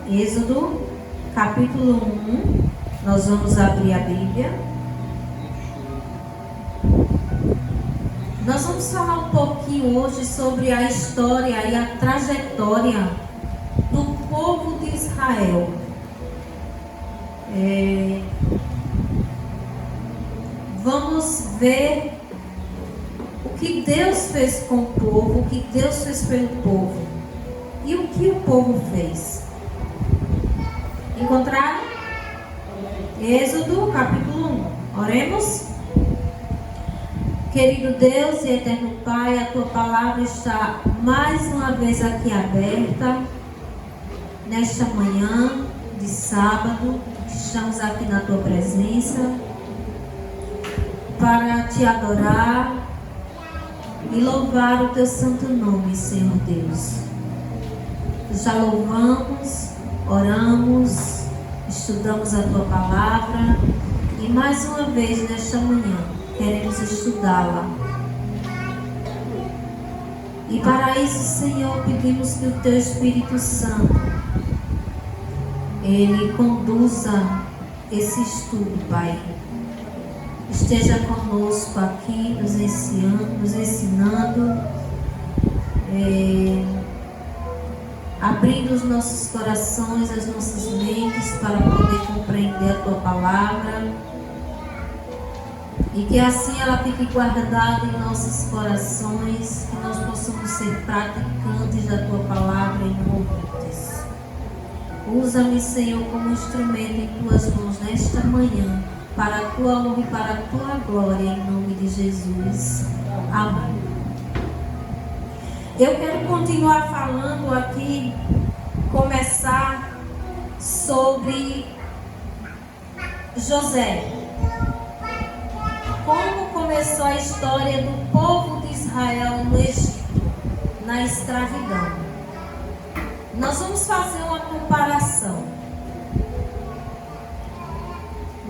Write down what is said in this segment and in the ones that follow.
Êxodo, capítulo 1, nós vamos abrir a Bíblia. Nós vamos falar um pouquinho hoje sobre a história e a trajetória do povo de Israel. Vamos ver o que Deus fez com o povo, o que Deus fez pelo povo e o que o povo fez. Encontraram? Êxodo, capítulo 1. Oremos. Querido Deus e eterno Pai, a Tua palavra está mais uma vez aqui aberta, nesta manhã de sábado. Estamos aqui na Tua presença para Te adorar e louvar o Teu santo nome, Senhor Deus. Já louvamos, oramos, estudamos a Tua palavra e mais uma vez nesta manhã queremos estudá-la. E para isso, Senhor, pedimos que o Teu Espírito Santo Ele conduza esse estudo, Pai. Esteja conosco aqui, nos ensinando, abrindo os nossos corações, as nossas mentes para poder compreender a Tua palavra. E que assim ela fique guardada em nossos corações, que nós possamos ser praticantes da Tua palavra e não ouvintes. Usa-me, Senhor, como instrumento em Tuas mãos nesta manhã, para a Tua honra e para a Tua glória, em nome de Jesus. Amém. Eu quero continuar falando aqui, começar sobre José. Como começou a história do povo de Israel no Egito, na escravidão. Nós vamos fazer uma comparação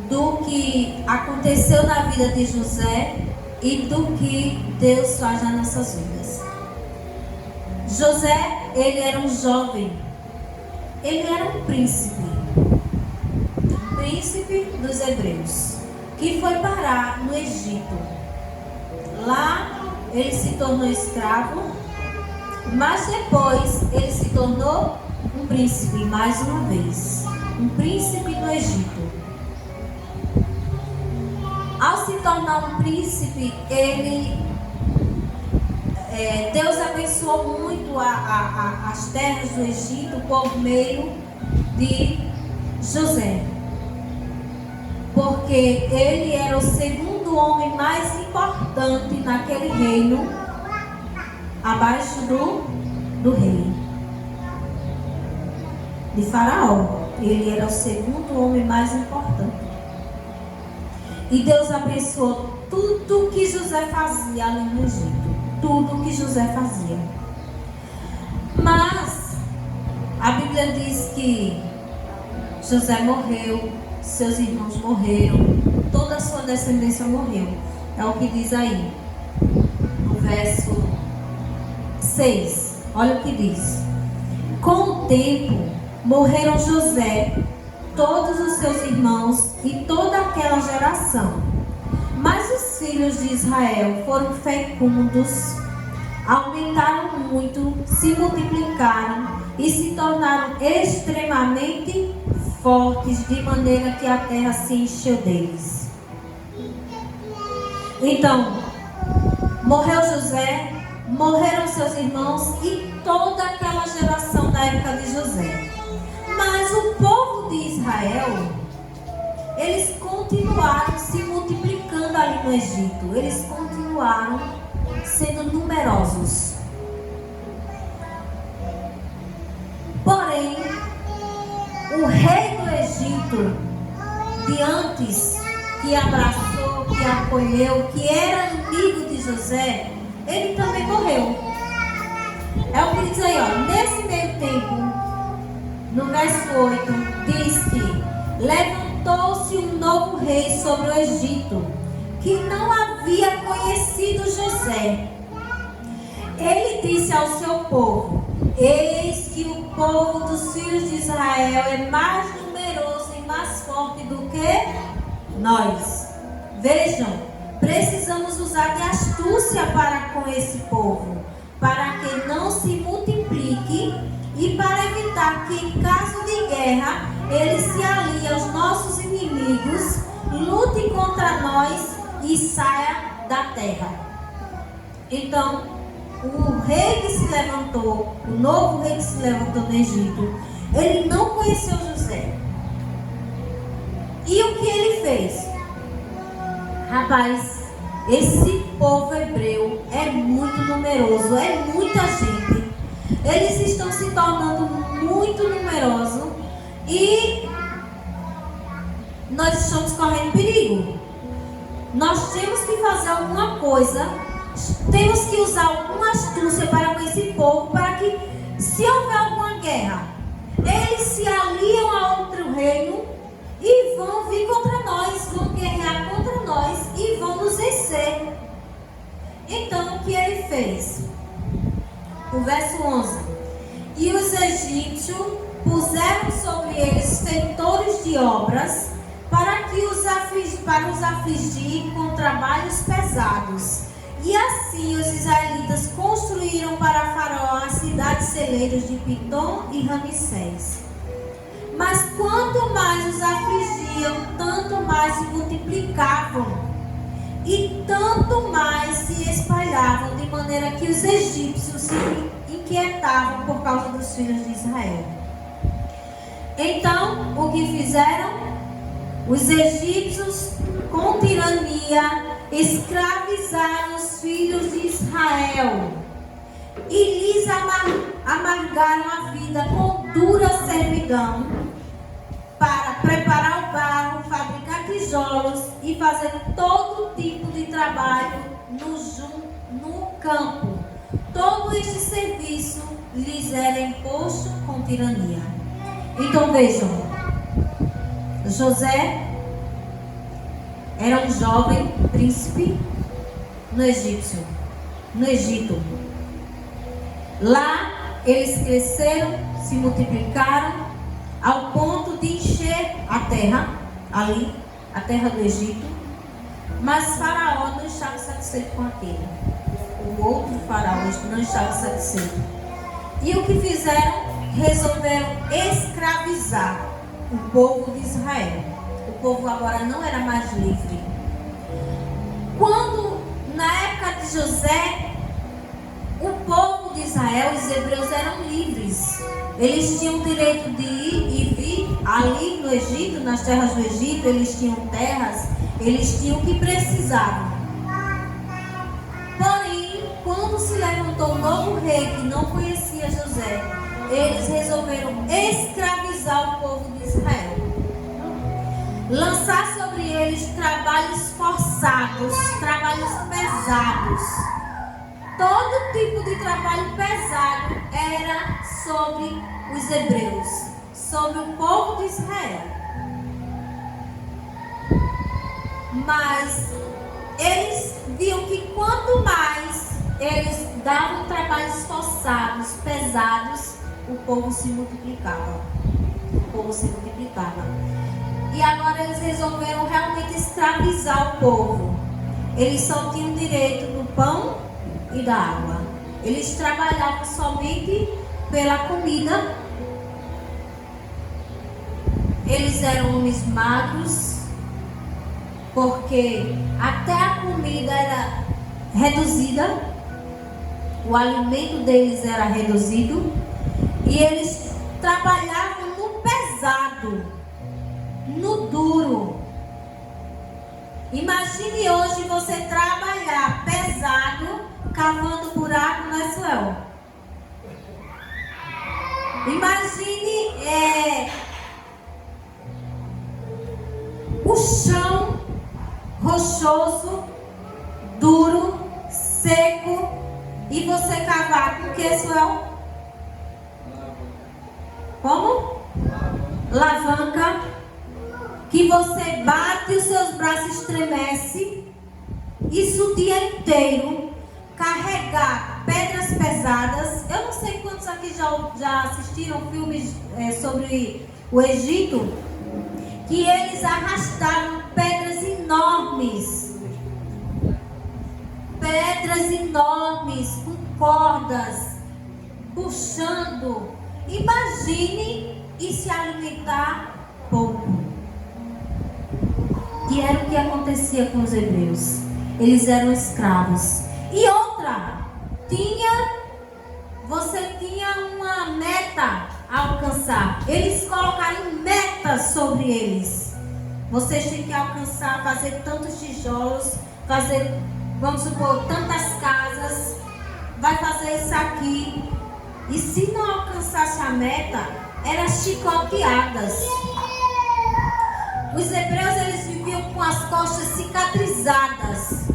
do que aconteceu na vida de José e do que Deus faz nas nossas vidas. José, ele era um jovem, ele era um príncipe dos hebreus, que foi parar no Egito. Lá ele se tornou escravo, mas depois ele se tornou um príncipe mais uma vez, um príncipe no Egito. Ao se tornar um príncipe, Deus abençoou muito as terras do Egito por meio de José, porque ele era o segundo homem mais importante naquele reino, abaixo do rei de Faraó. Ele era o segundo homem mais importante. E Deus abençoou tudo que José fazia ali no Egito. Tudo que José fazia. Mas a Bíblia diz que José morreu, seus irmãos morreram, toda a sua descendência morreu. É o que diz aí, no verso 6. Olha o que diz. Com o tempo, morreram José, todos os seus irmãos e toda aquela geração. Mas os filhos de Israel foram fecundos, aumentaram muito, se multiplicaram e se tornaram extremamente fortes, de maneira que a terra se encheu deles. Então, morreu José, morreram seus irmãos e toda aquela geração da época de José. Mas o povo de Israel, eles continuaram se multiplicando ali no Egito. Eles continuaram sendo numerosos. Porém, o rei do Egito, de antes, que abraçou, que acolheu, que era amigo de José, ele também morreu. É o que diz aí, ó. Nesse meio tempo, no verso 8, diz que levantou-se um novo rei sobre o Egito, que não havia conhecido José. Ele disse ao seu povo: eis que o povo dos filhos de Israel é mais numeroso e mais forte do que nós. Vejam, precisamos usar de astúcia para com esse povo, para que não se multiplique e para evitar que, em caso de guerra, ele se alie aos nossos inimigos, lute contra nós e saia da terra. Então, o rei que se levantou, o novo rei que se levantou no Egito, ele não conheceu José. E o que ele fez? Rapaz, esse povo hebreu é muito numeroso, é muita gente. Eles estão se tornando muito numerosos e nós estamos correndo perigo. Nós temos que fazer alguma coisa, temos que usar alguma astúcia para com esse povo, para que, se houver alguma guerra, eles se aliam a outro reino e vão vir contra nós, vão guerrear contra nós e vão nos vencer. Então, o que ele fez? O verso 11: e os egípcios puseram sobre eles feitores de obras, para os afligir com trabalhos pesados. E assim os israelitas construíram para Faraó as cidades celeiros de Pitom e Ramsés. Mas quanto mais os afligiam, tanto mais se multiplicavam, e tanto mais se espalhavam, de maneira que os egípcios se inquietavam por causa dos filhos de Israel. Então, o que fizeram? Os egípcios, com tirania, escravizaram os filhos de Israel e lhes amargaram a vida com dura servidão, para preparar o barro, fabricar tijolos e fazer todo tipo de trabalho no campo. Todo este serviço lhes era imposto com tirania. Então vejam, José era um jovem príncipe no Egito. Lá eles cresceram, se multiplicaram, ao ponto de encher a terra, ali, a terra do Egito. Mas Faraó não estava satisfeito com aquilo. O outro faraó não estava satisfeito. E o que fizeram? Resolveram escravizar o povo de Israel. O povo agora não era mais livre. Quando, na época de José, o povo de Israel, os hebreus, eram livres. Eles tinham o direito de ir e vir ali no Egito, nas terras do Egito. Eles tinham terras, eles tinham o que precisavam. Porém, quando se levantou um novo rei que não conhecia José, eles resolveram escravizar o povo de Israel, lançar sobre eles trabalhos forçados, trabalhos pesados. Todo tipo de trabalho pesado era sobre os hebreus, sobre o povo de Israel. Mas eles viam que quanto mais eles davam trabalhos forçados, pesados, o povo se multiplicava. E agora eles resolveram realmente escravizar o povo. Eles só tinham direito do pão e da água. Eles trabalhavam somente pela comida. Eles eram homens magros, porque até a comida era reduzida, o alimento deles era reduzido, e eles trabalhavam no pesado, no duro. Imagine hoje você trabalhar pesado, cavando buraco no suelo. Imagine o chão rochoso, duro, seco, e você cavar com o que, Suel? Como? Alavanca. Que você bate, os seus braços estremecem. Isso o dia inteiro. Carregar pedras pesadas. Eu não sei quantos aqui já assistiram filmes sobre o Egito, que eles arrastavam pedras enormes com cordas, puxando. Imagine e se alimentar pouco. E era o que acontecia com os hebreus. Eles eram escravos. E outra, você tinha uma meta a alcançar. Eles colocaram metas sobre eles. Vocês têm que alcançar, fazer tantos tijolos, fazer, vamos supor, tantas casas, vai fazer isso aqui. E se não alcançasse a meta, eram chicoteadas. Os hebreus, eles viviam com as costas cicatrizadas,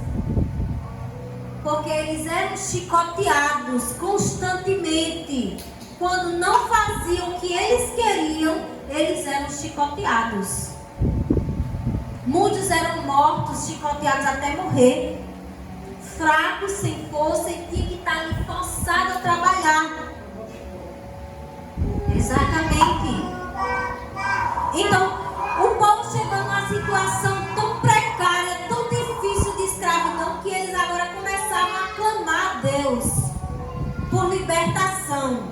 porque eles eram chicoteados constantemente. Quando não faziam o que eles queriam, eles eram chicoteados. Muitos eram mortos, chicoteados até morrer, fracos, sem força, e tinham que estar ali forçados a trabalhar. Exatamente. Então, o povo chegou numa situação tão precária, tão difícil de escravidão, que eles agora começaram a clamar a Deus por libertação.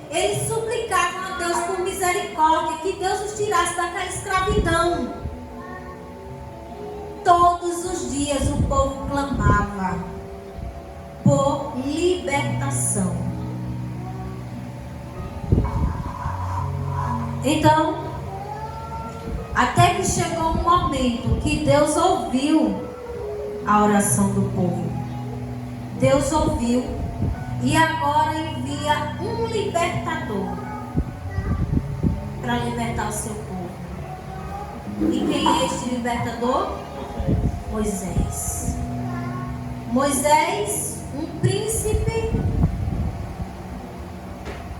Eles suplicavam a Deus por misericórdia, que Deus os tirasse daquela escravidão. Todos os dias o povo clamava por libertação. Então, até que chegou um momento que Deus ouviu a oração do povo. Deus ouviu e agora envia um libertador para libertar o seu povo. E quem é este libertador? Moisés. Moisés, um príncipe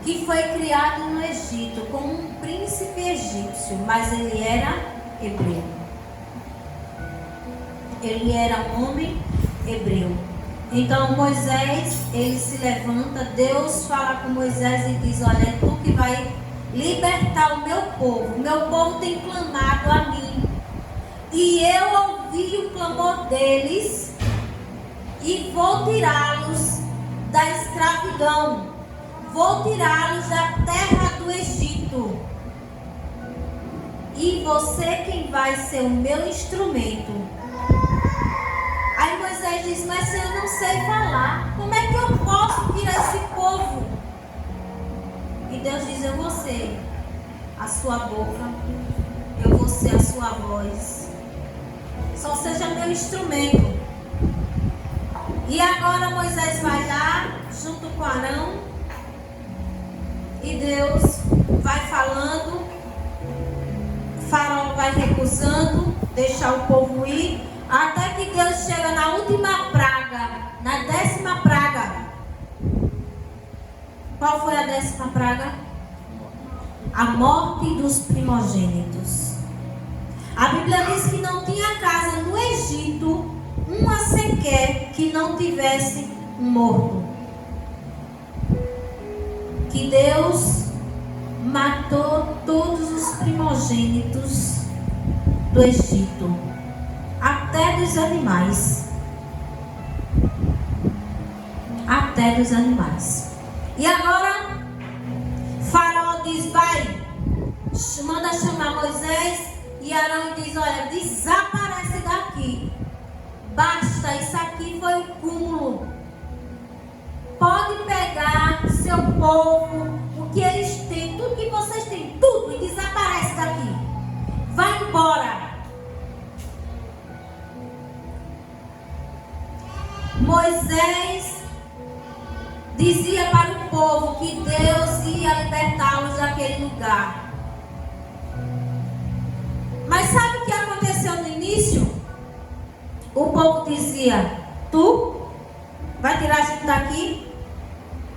que foi criado no Egito como um príncipe egípcio, mas ele era hebreu. Ele era um homem hebreu. Então Moisés, ele se levanta, Deus fala com Moisés e diz: olha, é tu que vai libertar o meu povo tem clamado a mim, e eu ouvi o clamor deles, e vou tirá-los da escravidão, vou tirá-los da terra do Egito, e você quem vai ser o meu instrumento. Aí Moisés diz: mas se eu não sei falar, como é que eu posso tirar esse povo? E Deus diz: eu vou ser a sua boca, eu vou ser a sua voz, só seja meu instrumento. E agora Moisés vai lá junto com Arão, e Deus vai falando, Faraó vai recusando deixar o povo ir, até que Deus chega na última praga, na 10ª praga. Qual foi a 10ª praga? A morte dos primogênitos. A Bíblia diz que não tinha casa no Egito, uma sequer, que não tivesse um morto. Que Deus matou todos os primogênitos do Egito, até dos animais. Até dos animais. E agora Faraó diz: vai, manda chamar Moisés e Arão, e diz: olha, desaparece daqui, basta, isso aqui foi o cúmulo. Pode pegar seu povo, o que eles têm, tudo que vocês têm, tudo, e desaparece daqui, vai embora. Moisés dizia para o povo que Deus ia libertá-los daquele lugar. Mas sabe o que aconteceu no início? O povo dizia: tu vai tirar a gente daqui?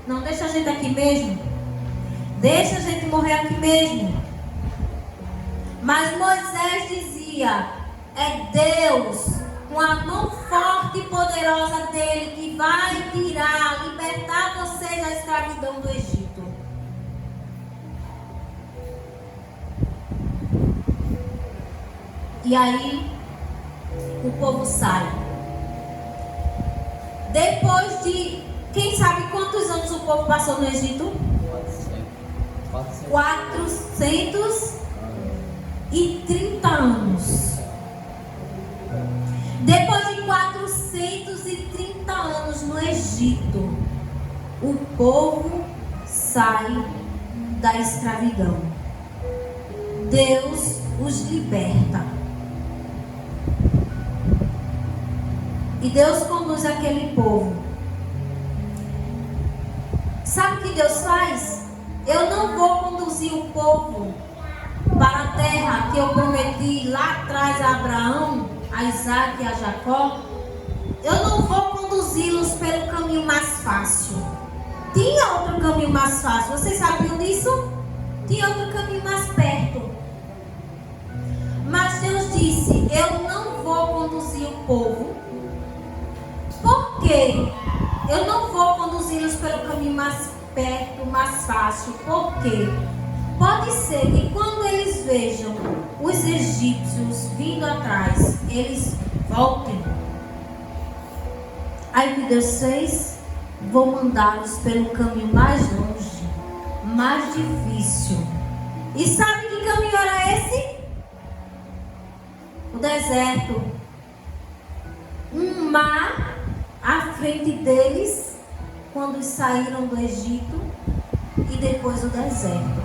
Não, deixa a gente aqui mesmo. Deixa a gente morrer aqui mesmo. Mas Moisés dizia: é Deus com a mão forte e poderosa dele, que vai tirar, libertar vocês da escravidão do Egito. E aí, o povo sai. Depois de, quem sabe quantos anos o povo passou no Egito? 430 anos. Depois de 430 anos no Egito, o povo sai da escravidão. Deus os liberta. E Deus conduz aquele povo. Sabe o que Deus faz? Eu não vou conduzir o povo para a terra que eu prometi lá atrás a Abraão, a Isaac e a Jacó. Eu não vou conduzi-los pelo caminho mais fácil. Tinha outro caminho mais fácil. Vocês sabiam disso? Tinha outro caminho mais perto. Mas Deus disse: eu não vou conduzir o povo. Por quê? Eu não vou conduzi-los pelo caminho mais perto, mais fácil. Por quê? Pode ser que quando eles vejam os egípcios vindo atrás, eles voltem. Aí o que Deus fez? Vou mandá-los pelo caminho mais longe, mais difícil. E sabe que caminho era esse? O deserto. Um mar à frente deles quando saíram do Egito, e depois o deserto.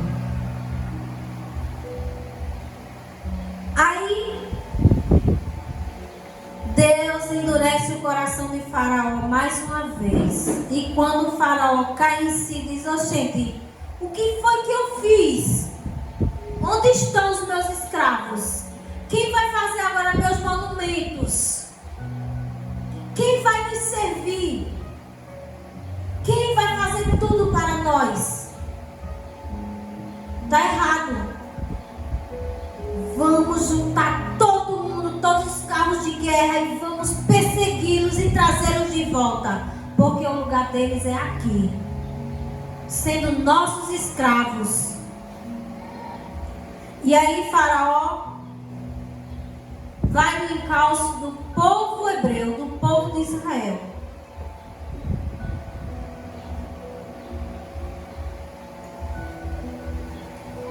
Aí Deus endurece o coração de Faraó mais uma vez. E quando o Faraó cai em si, diz: oh, gente, o que foi que eu fiz? Onde estão os meus escravos? Quem vai fazer agora meus monumentos? Quem vai me servir? Quem vai fazer tudo para nós? Está errado. Vamos juntar todo mundo, todos os carros de guerra, e vamos persegui-los e trazê-los de volta, porque o lugar deles é aqui, sendo nossos escravos. E aí Faraó vai no encalço do povo hebreu, do povo de Israel.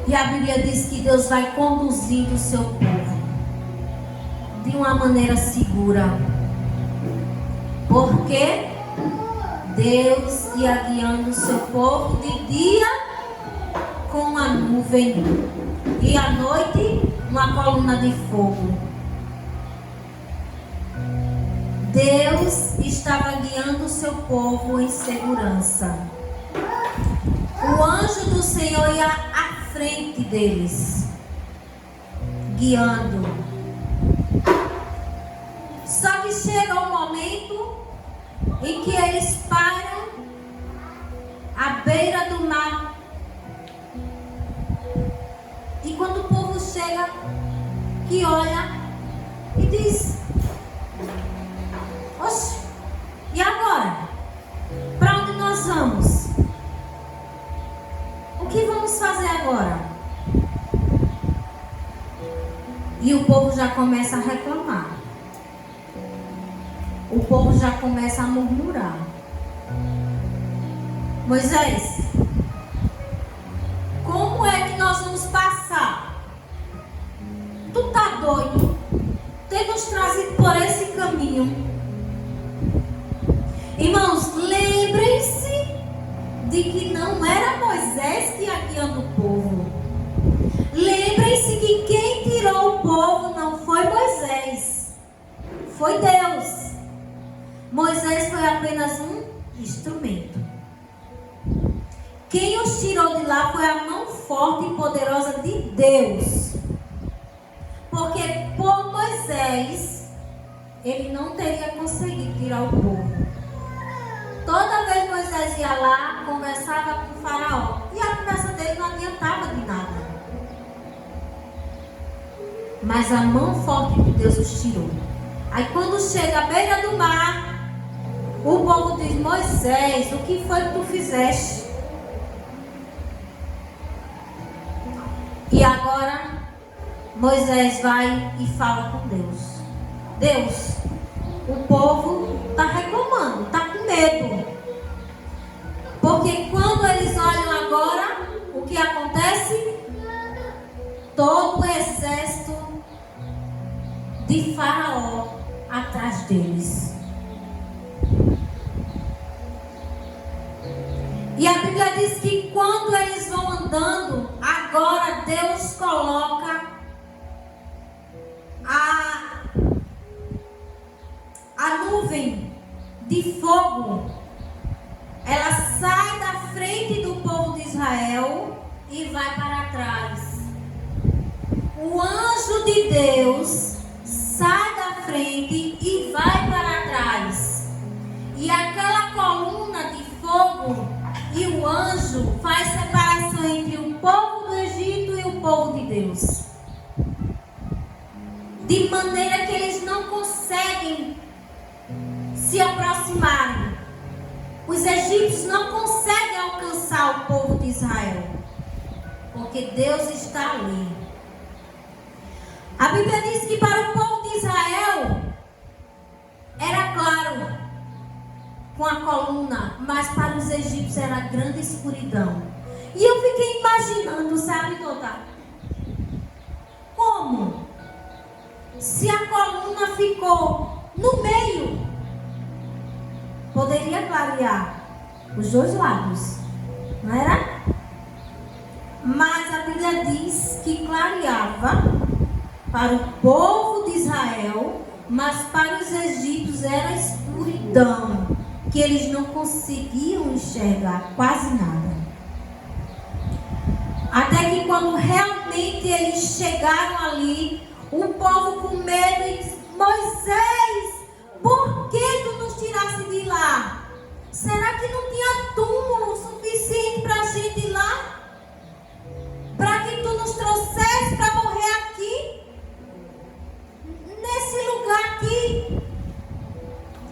E a Bíblia diz que Deus vai conduzindo o seu povo de uma maneira segura. Porque Deus ia guiando o seu povo de dia com a nuvem e à noite uma coluna de fogo. Deus estava guiando o seu povo em segurança. O anjo do Senhor ia à frente deles, guiando. Só que chega um momento em que eles param à beira do mar. E quando o povo chega, que olha e diz: oxe, e agora? Para onde nós vamos? O que vamos fazer agora? E o povo já começa a reclamar. O povo já começa a murmurar. Moisés, como é que nós vamos passar? Tu tá doido? Ter nos trazido por esse caminho. Irmãos, lembrem-se de que não era Moisés que ia guiando o povo. Lembrem-se que quem tirou o povo não foi Moisés, foi Deus. Moisés foi apenas um instrumento. Quem os tirou de lá foi a mão forte e poderosa de Deus. Porque por Moisés, ele não teria conseguido tirar o povo. Toda vez Moisés ia lá, conversava com o Faraó, e a conversa dele não adiantava de nada. Mas a mão forte de Deus os tirou. Aí quando chega à beira do mar, o povo diz: Moisés, o que foi que tu fizeste? E agora Moisés vai e fala com Deus. Deus, o povo está reclamando, está com medo. Porque quando eles olham agora, o que acontece? Todo o exército de Faraó atrás deles. E a Bíblia diz que quando eles vão andando, agora Deus coloca a nuvem de fogo. Ela sai da frente do povo de Israel e vai para trás. O anjo de Deus sai da frente e vai para trás. E aquela coluna de fogo e o anjo faz separação entre o povo do Egito e o povo de Deus. De maneira que eles não conseguem se aproximarem. Os egípcios não conseguem alcançar o povo de Israel, porque Deus está ali. A Bíblia diz que para o povo de Israel era claro com a coluna, mas para os egípcios era grande escuridão. E eu fiquei imaginando, sabe, Tota? Como? Se a coluna ficou no meio, poderia clarear os dois lados, não era? Mas a Bíblia diz que clareava para o povo de Israel, mas para os egípcios era escuridão, que eles não conseguiam enxergar quase nada. Até que quando realmente eles chegaram ali, o povo com medo e disse: Moisés, por que tu nos tiraste de lá? Será que não tinha túmulo suficiente para a gente ir lá? Para que tu nos trouxesse para morrer aqui? Nesse lugar aqui?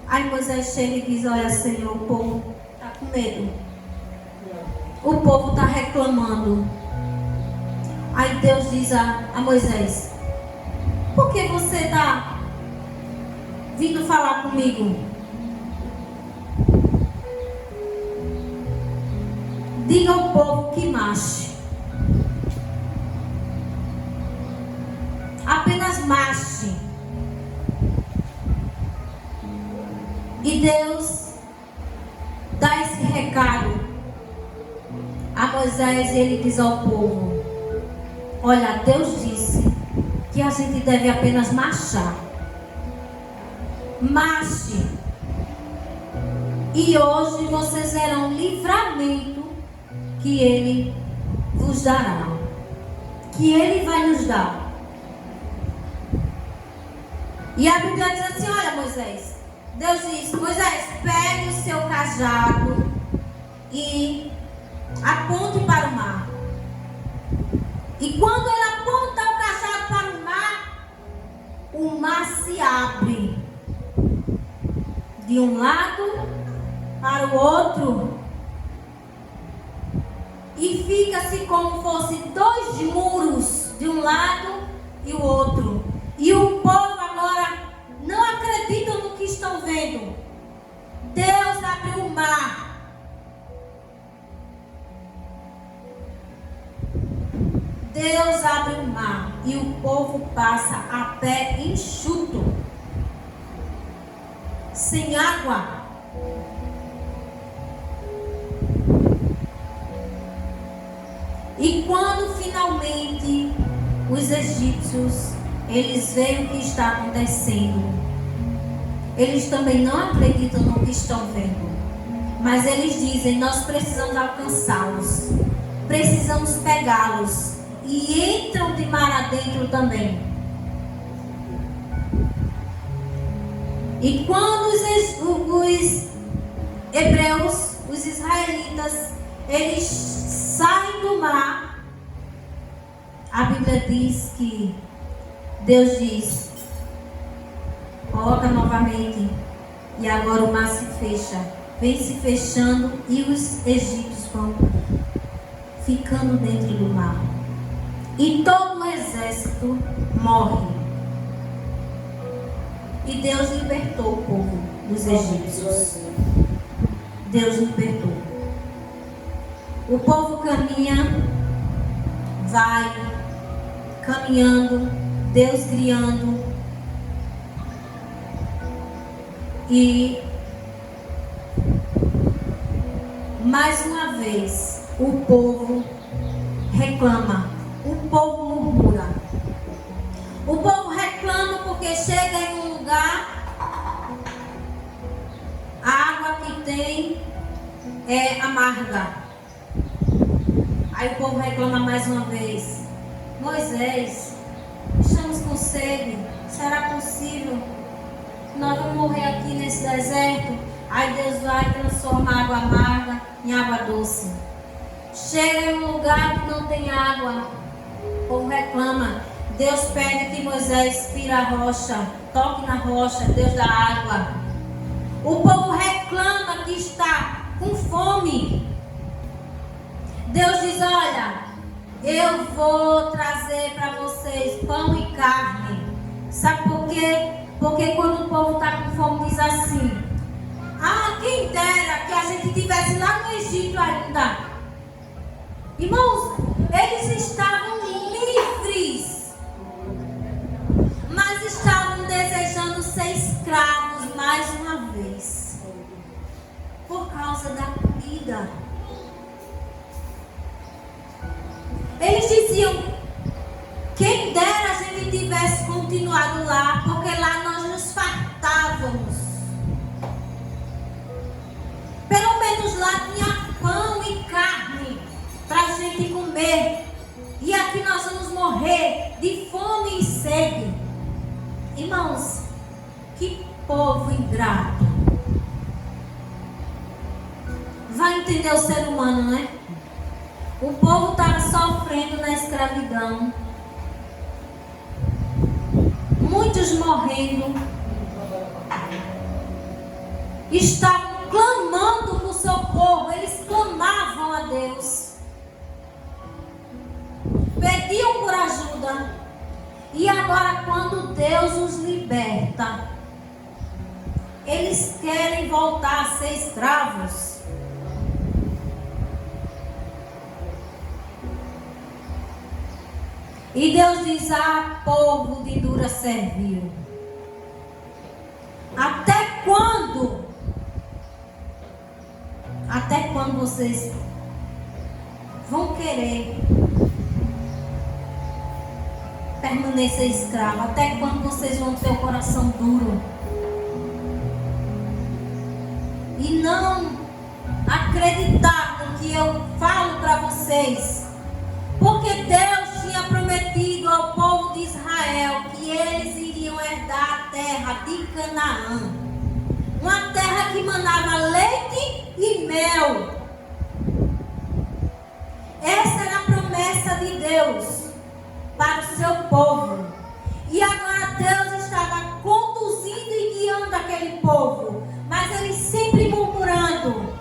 Aí Moisés chega e diz: olha, Senhor, o povo está com medo. O povo está reclamando. Aí Deus diz a Moisés: por que você está vindo falar comigo? Diga ao povo que marche. Apenas marche. E Deus dá esse recado a Moisés e ele diz ao povo: olha, Deus disse que a gente deve apenas marchar. Marche. E hoje vocês verão o livramento que Ele vos dará. Que Ele vai nos dar. E a Bíblia diz assim: olha, Moisés. Deus diz: Moisés, pegue o seu cajado e aponte para o mar. E quando ele aponta o cajado para o mar se abre de um lado para o outro e fica-se como fosse dois muros de um lado e o outro. E o povo agora não acredita no que estão vendo. Deus abriu o mar. Deus abre o mar e o povo passa a pé enxuto, sem água. E quando finalmente os egípcios eles veem o que está acontecendo, eles também não acreditam no que estão vendo, mas eles dizem: nós precisamos alcançá-los, precisamos pegá-los. E entram de mar adentro também. E quando os hebreus, os israelitas, eles saem do mar, a Bíblia diz que Deus diz: Coloca novamente. E agora o mar se fecha. Vem se fechando e os egípcios vão ficando dentro do mar. E todo o exército morre. E Deus libertou o povo dos egípcios. Deus libertou. O povo caminha, vai caminhando, Deus criando. E mais uma vez o povo reclama, o povo murmura. O povo reclama porque chega em um lugar, a água que tem é amarga. Aí o povo reclama mais uma vez: Moisés, estamos com sede, será possível? Nós vamos morrer aqui nesse deserto. Aí Deus vai e transforma a água amarga em água doce. Chega em um lugar que não tem água, o povo reclama. Deus pede que Moisés tire a rocha, toque na rocha, Deus dá água. O povo reclama que está com fome. Deus diz: olha, eu vou trazer para vocês pão e carne. Sabe por quê? Porque quando o povo está com fome diz assim: ah, quem dera que a gente estivesse lá no Egito ainda. Irmãos, eles estavam livres, mas estavam desejando ser escravos mais uma vez, por causa da comida. Eles diziam: quem dera a gente tivesse continuado lá, porque lá nós nos fartávamos. Pelo menos lá tinha pão e carne para a gente comer. E aqui nós vamos morrer de fome e sede. Irmãos, que povo ingrato. Vai entender o ser humano, né? O povo estava sofrendo na escravidão. Muitos morrendo. Estavam clamando por socorro. Eles clamavam a Deus. Pediam por ajuda. E agora, quando Deus os liberta, eles querem voltar a ser escravos. E Deus diz: ah, povo de dura servil, até quando? Até quando vocês vão querer permanecer escravo? Até quando vocês vão ter o coração duro e não acreditar no que eu falo para vocês? Porque Deus tinha prometido ao povo de Israel que eles iriam herdar a terra de Canaã, uma terra que manava leite e mel. Essa era a promessa de Deus para o seu povo. E agora Deus estava conduzindo e guiando aquele povo, mas eles sempre murmurando.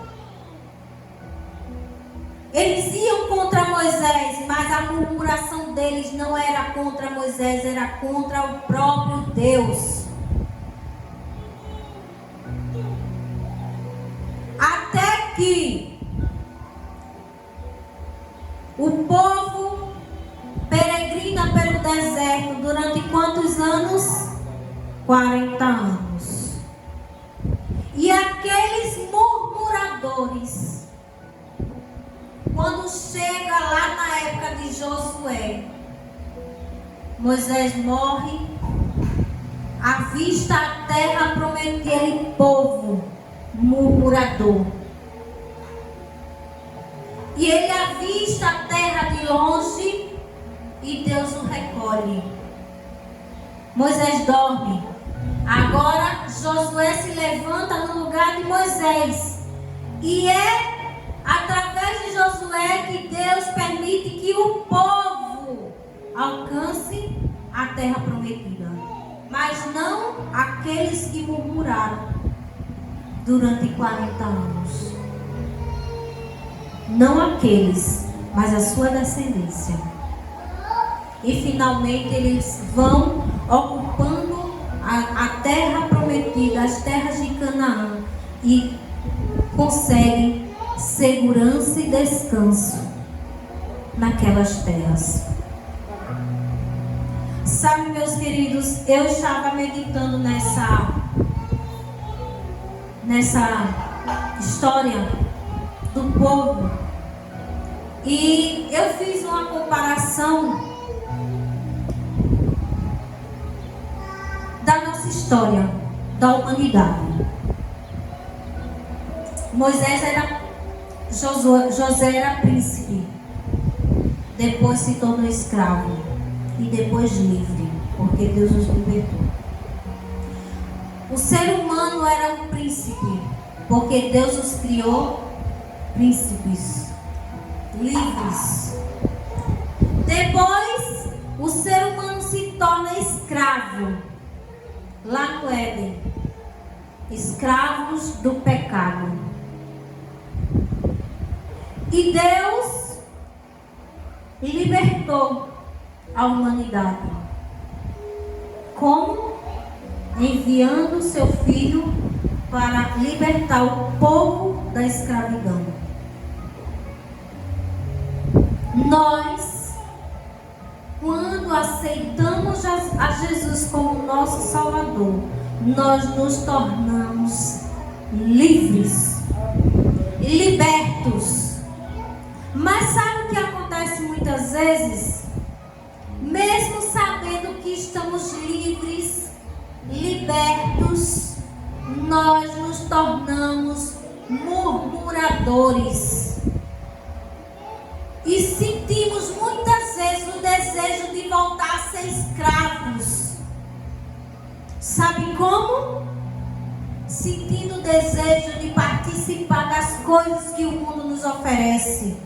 Eles iam contra Moisés, mas a murmuração deles não era contra Moisés, era contra o próprio Deus. Até que o povo peregrina pelo deserto durante quantos anos? 40 anos. E aqueles murmuradores, quando chega lá na época de Josué, Moisés morre, avista a terra prometida, aquele povo murmurador. E ele avista a terra de longe e Deus o recolhe. Moisés dorme. Agora Josué se levanta no lugar de Moisés. E é através de Josué que Deus permite que o povo alcance a terra prometida. Mas mas não aqueles que murmuraram durante 40 anos. Não aqueles, mas a sua descendência. E finalmente eles vão ocupando a terra prometida, as terras de Canaã, e conseguem segurança e descanso naquelas terras. Sabe, meus queridos, eu estava meditando nessa história do povo, e eu fiz uma comparação da nossa história, da humanidade. José era príncipe, depois se tornou escravo e depois livre, porque Deus os libertou. O ser humano era um príncipe, porque Deus os criou príncipes, livres. Depois, o ser humano se torna escravo, lá no Éden, escravos do pecado. E Deus libertou a humanidade. Como? Enviando seu filho para libertar o povo da escravidão. Nós, quando aceitamos a Jesus como nosso Salvador, nós nos tornamos livres, libertos. Mas sabe o que acontece muitas vezes? Mesmo sabendo que estamos livres, libertos, nós nos tornamos murmuradores. E sentimos muitas vezes o desejo de voltar a ser escravos. Sabe como? Sentindo o desejo de participar das coisas que o mundo nos oferece.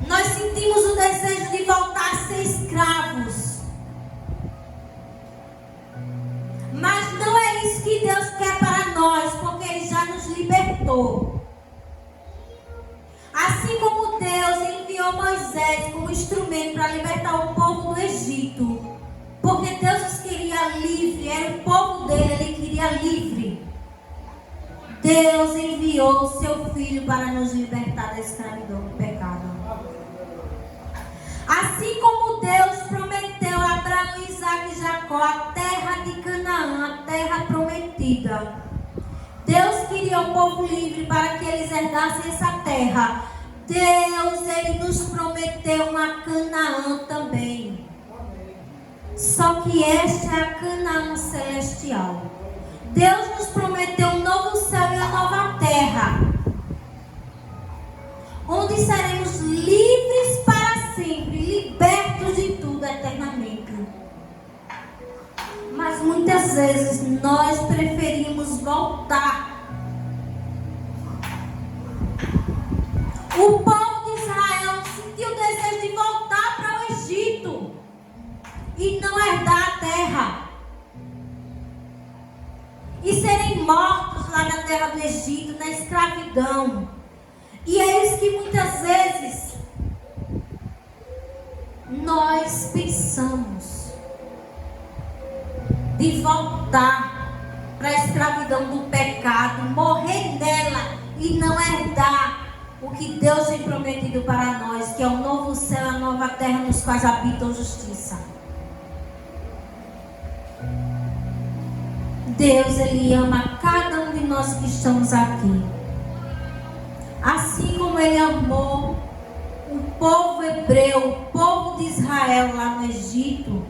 Nós sentimos o desejo de voltar a ser escravos. Mas não é isso que Deus quer para nós, porque Ele já nos libertou. Assim como Deus enviou Moisés como instrumento para libertar o povo do Egito, porque Deus os queria livre, era o povo dele, Ele queria livre. Deus enviou o seu Filho para nos libertar da escravidão do pecado. Assim como Deus prometeu a Abraão, Isaac e Jacó a terra de Canaã, a terra prometida. Deus queria o povo livre para que eles herdassem essa terra. Deus, Ele nos prometeu uma Canaã também. Só que esta é a Canaã celestial. Deus nos prometeu um novo céu e uma nova terra, onde seremos livres para sempre, libertos de tudo eternamente. Mas muitas vezes nós preferimos voltar. O povo de Israel sentiu o desejo de voltar para o Egito e não herdar a terra, e serem mortos lá na terra do Egito, na escravidão. E é isso que muitas vezes nós pensamos, de voltar para a escravidão do pecado, morrer nela e não herdar o que Deus tem prometido para nós, que é o novo céu e a nova terra nos quais habitam justiça. Deus, Ele ama cada um de nós que estamos aqui. Assim como Ele amou o povo hebreu, o povo de Israel lá no Egito.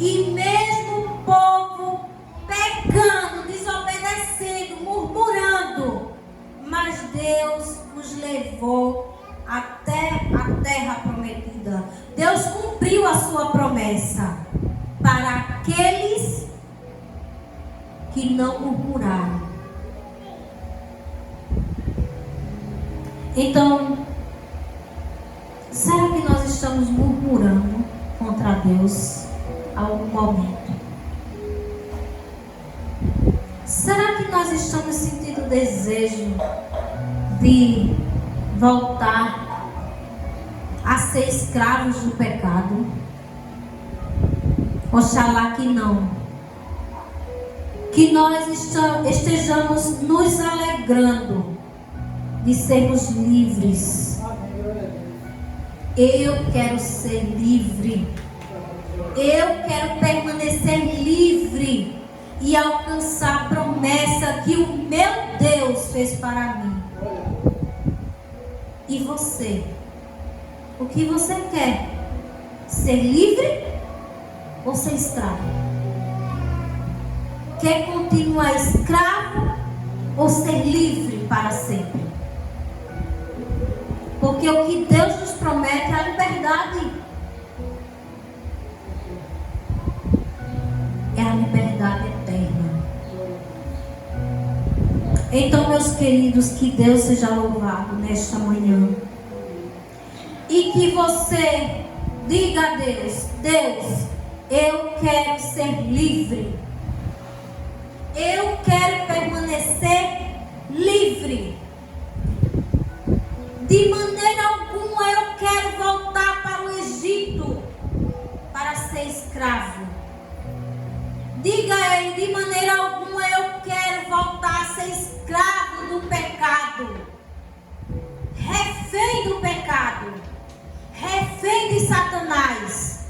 E mesmo o povo pecando, desobedecendo, murmurando, mas Deus os levou até a terra prometida. Deus cumpriu a sua promessa para aqueles que não murmuraram. Então, será que nós estamos murmurando contra contra Deus algum momento? Será que nós estamos sentindo o desejo de voltar a ser escravos do pecado? Oxalá que não. Que nós estejamos nos alegrando de sermos livres. Eu quero ser livre. Eu quero permanecer livre e alcançar a promessa que o meu Deus fez para mim. E você? O que você quer? Ser livre ou ser escravo? Quer continuar escravo ou ser livre para sempre? Porque o que Deus nos promete é a liberdade. É a liberdade eterna. Então, meus queridos, que Deus seja louvado nesta manhã. E que você diga a Deus: Deus, eu quero ser livre. Eu quero permanecer livre. De maneira alguma eu quero voltar para o Egito para ser escravo. Diga a ele: de maneira alguma eu quero voltar a ser escravo do pecado, refém do pecado, refém de Satanás.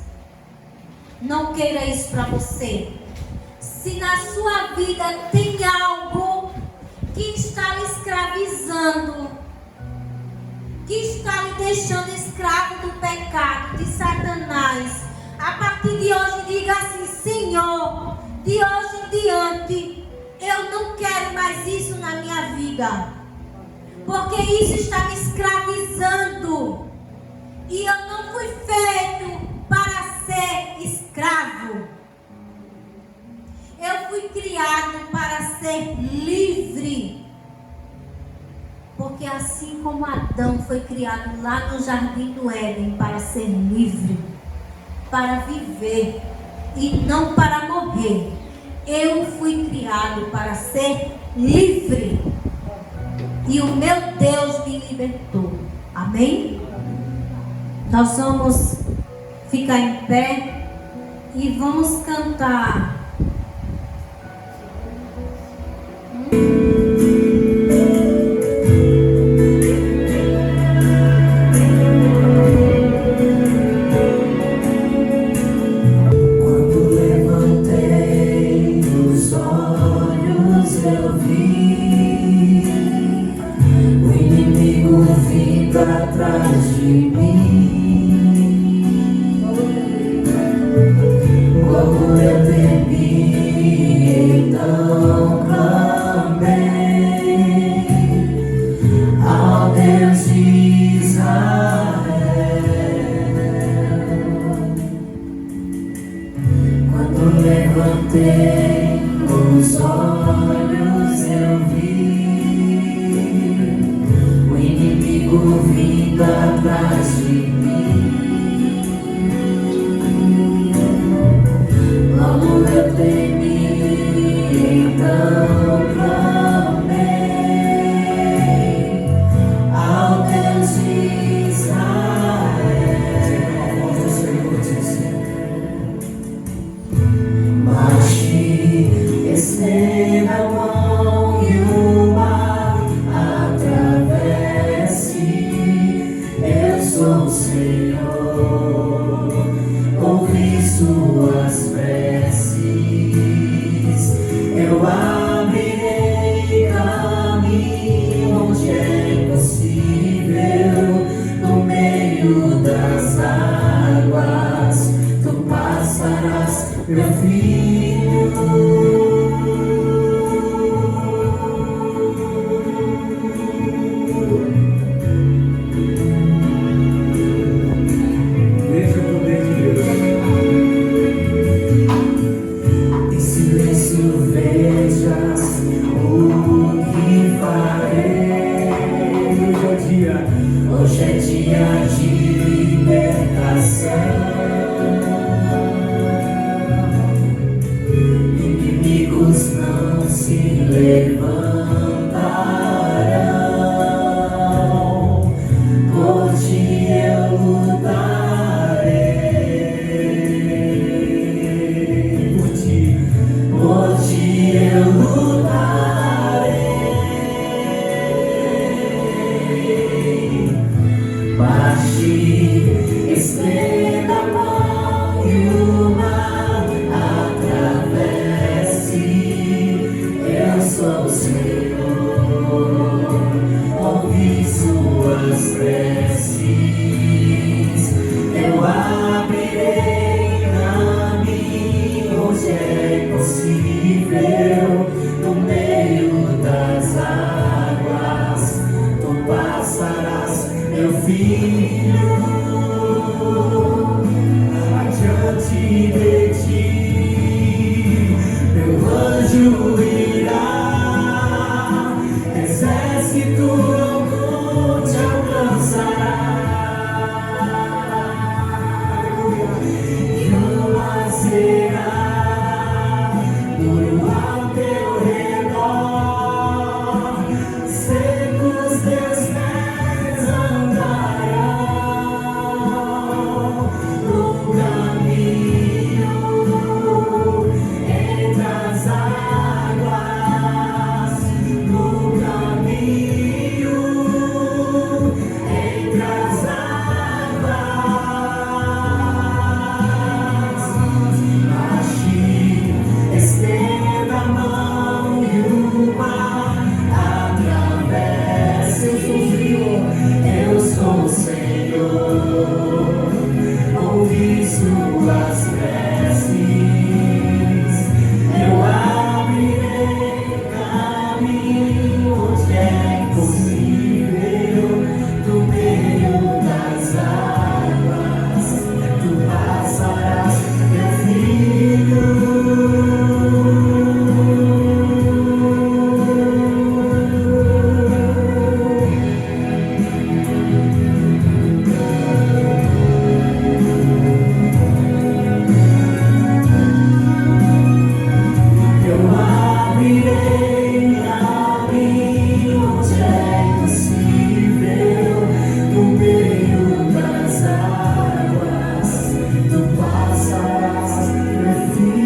Não queira isso para você. Se na sua vida tem algo que está lhe escravizando, que está lhe deixando escravo do pecado, de Satanás, a partir de hoje diga assim: Senhor, de hoje em diante eu não quero mais isso na minha vida, porque isso está me escravizando e eu não fui feito para ser escravo. Eu fui criado para ser livre. Porque assim como Adão foi criado lá no Jardim do Éden para ser livre, para viver e não para morrer, eu fui criado para ser livre. E o meu Deus me libertou. Amém? Nós vamos ficar em pé e vamos cantar. Hoje é dia de libertação. Marche, estenda a mão e o mar atravesse. Eu sou o Senhor, ouvi suas preces. Eu abrirei caminho onde é possível, no meio das águas. Tu passarás, meu filho, adiante de ti. Meu anjo irá, exército algum te alcançará. E uma será duro ao teu redor, secos teus pés andarão no caminho entre as águas, no caminho entre as águas. Marche, estenda a mão e o mar atravesse. Eu sou o Senhor, ouvi suas preces. Eu abrirei caminho onde é possível, no meio das águas. Tu passarás, meu filho. Eu abrirei caminho onde é possível, no meio das águas. Tu passarás, meu filho.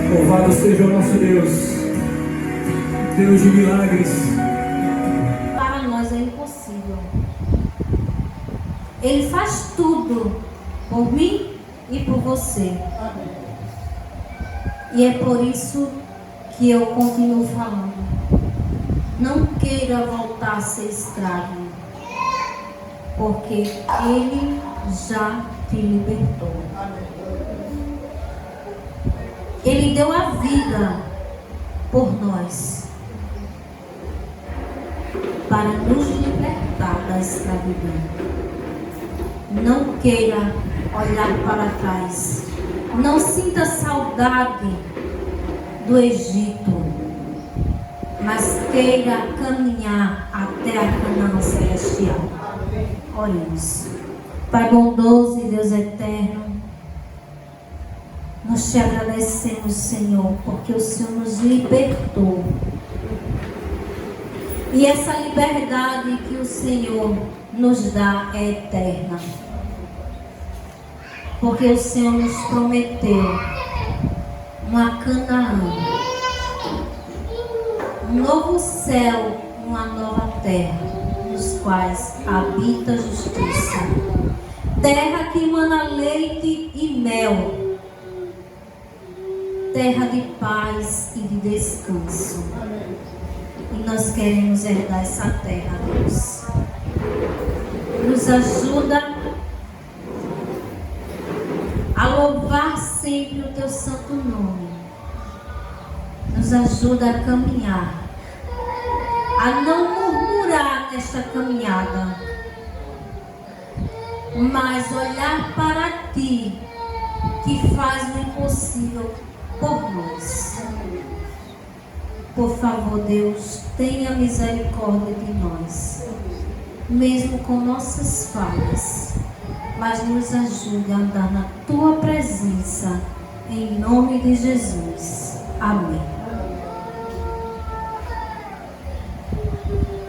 Louvado seja o nosso Deus, Deus de milagres. Para nós é impossível. Ele faz tudo por mim e por você. E é por isso que eu continuo falando. Não queira voltar a ser escravo, porque Ele já te libertou. Ele deu a vida por nós, para nos libertar da escravidão. Não queira olhar para trás. Não sinta saudade do Egito, mas queira caminhar até a Canaã celestial. Oremos. Pai bondoso e Deus eterno, nós te agradecemos, Senhor, porque o Senhor nos libertou. E essa liberdade que o Senhor nos dá é eterna. Porque o Senhor nos prometeu uma Canaã, um novo céu, uma nova terra, nos quais habita a justiça. Terra que emana leite e mel. Terra de paz e de descanso. E nós queremos herdar essa terra, Deus. Nos ajuda a louvar sempre o teu santo nome. Nos ajuda a caminhar, a não murmurar nesta caminhada, mas olhar para ti, que faz o impossível por nós. Por favor, Deus, tenha misericórdia de nós, mesmo com nossas falhas, mas nos ajude a andar na tua presença, em nome de Jesus. Amém.